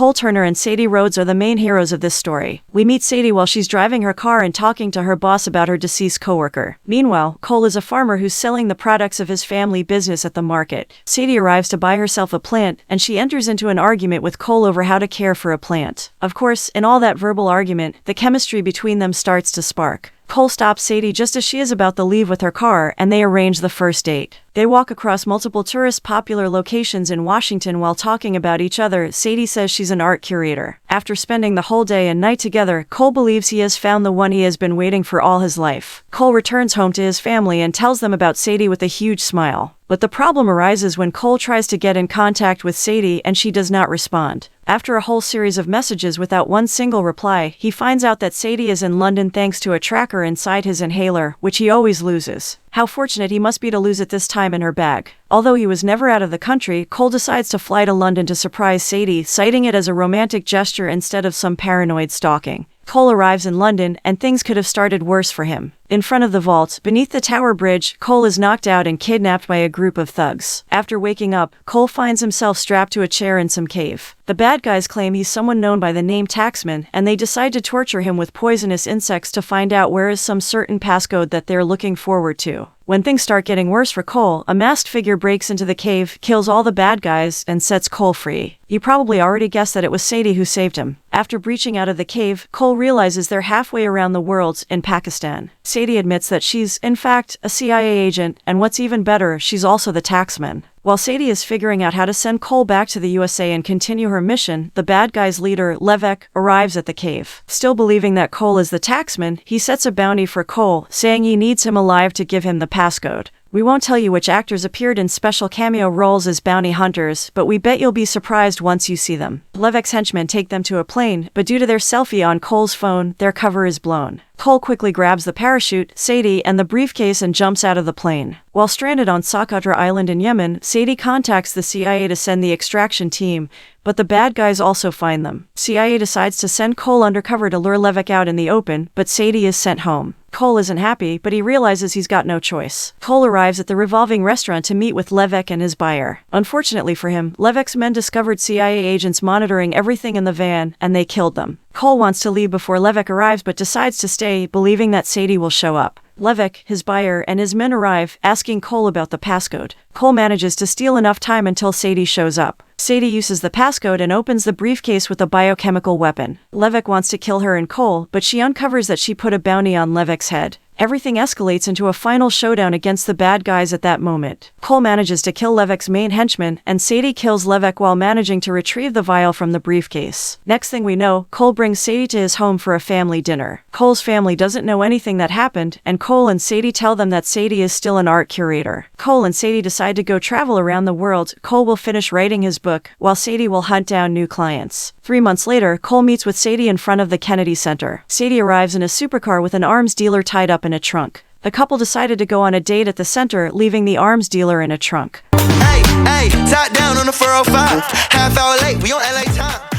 Cole Turner and Sadie Rhodes are the main heroes of this story. We meet Sadie while she's driving her car and talking to her boss about her deceased coworker. Meanwhile, Cole is a farmer who's selling the products of his family business at the market. Sadie arrives to buy herself a plant, and she enters into an argument with Cole over how to care for a plant. Of course, in all that verbal argument, the chemistry between them starts to spark. Cole stops Sadie just as she is about to leave with her car, and they arrange the first date. They walk across multiple tourist popular locations in Washington while talking about each other. Sadie says she's an art curator. After spending the whole day and night together, Cole believes he has found the one he has been waiting for all his life. Cole returns home to his family and tells them about Sadie with a huge smile. But the problem arises when Cole tries to get in contact with Sadie and she does not respond. After a whole series of messages without one single reply, he finds out that Sadie is in London thanks to a tracker inside his inhaler, which he always loses. How fortunate he must be to lose it this time in her bag. Although he was never out of the country, Cole decides to fly to London to surprise Sadie, citing it as a romantic gesture instead of some paranoid stalking. Cole arrives in London, and things could have started worse for him. In front of the vault, beneath the Tower Bridge, Cole is knocked out and kidnapped by a group of thugs. After waking up, Cole finds himself strapped to a chair in some cave. The bad guys claim he's someone known by the name Taxman, and they decide to torture him with poisonous insects to find out where is some certain passcode that they're looking forward to. When things start getting worse for Cole, a masked figure breaks into the cave, kills all the bad guys, and sets Cole free. You probably already guessed that it was Sadie who saved him. After breaching out of the cave, Cole realizes they're halfway around the world, in Pakistan. Sadie admits that she's, in fact, a CIA agent, and what's even better, she's also the taxman. While Sadie is figuring out how to send Cole back to the USA and continue her mission, the bad guy's leader, Levek, arrives at the cave. Still believing that Cole is the taxman, he sets a bounty for Cole, saying he needs him alive to give him the passcode. We won't tell you which actors appeared in special cameo roles as bounty hunters, but we bet you'll be surprised once you see them. Levek's henchmen take them to a plane, but due to their selfie on Cole's phone, their cover is blown. Cole quickly grabs the parachute, Sadie, and the briefcase and jumps out of the plane. While stranded on Socotra Island in Yemen, Sadie contacts the CIA to send the extraction team, but the bad guys also find them. CIA decides to send Cole undercover to lure Levek out in the open, but Sadie is sent home. Cole isn't happy, but he realizes he's got no choice. Cole arrives at the revolving restaurant to meet with Levek and his buyer. Unfortunately for him, Levek's men discovered CIA agents monitoring everything in the van, and they killed them. Cole wants to leave before Levek arrives but decides to stay, believing that Sadie will show up. Levek, his buyer, and his men arrive, asking Cole about the passcode. Cole manages to steal enough time until Sadie shows up. Sadie uses the passcode and opens the briefcase with a biochemical weapon. Levek wants to kill her and Cole, but she uncovers that she put a bounty on Levek's head. Everything escalates into a final showdown against the bad guys at that moment. Cole manages to kill Levek's main henchman, and Sadie kills Levek while managing to retrieve the vial from the briefcase. Next thing we know, Cole brings Sadie to his home for a family dinner. Cole's family doesn't know anything that happened, and Cole and Sadie tell them that Sadie is still an art curator. Cole and Sadie decide to go travel around the world. Cole will finish writing his book, while Sadie will hunt down new clients. 3 months later, Cole meets with Sadie in front of the Kennedy Center. Sadie arrives in a supercar with an arms dealer tied up in a trunk. The couple decided to go on a date at the center, leaving the arms dealer in a trunk. Hey, top down on the 405. Half hour late, we on LA time.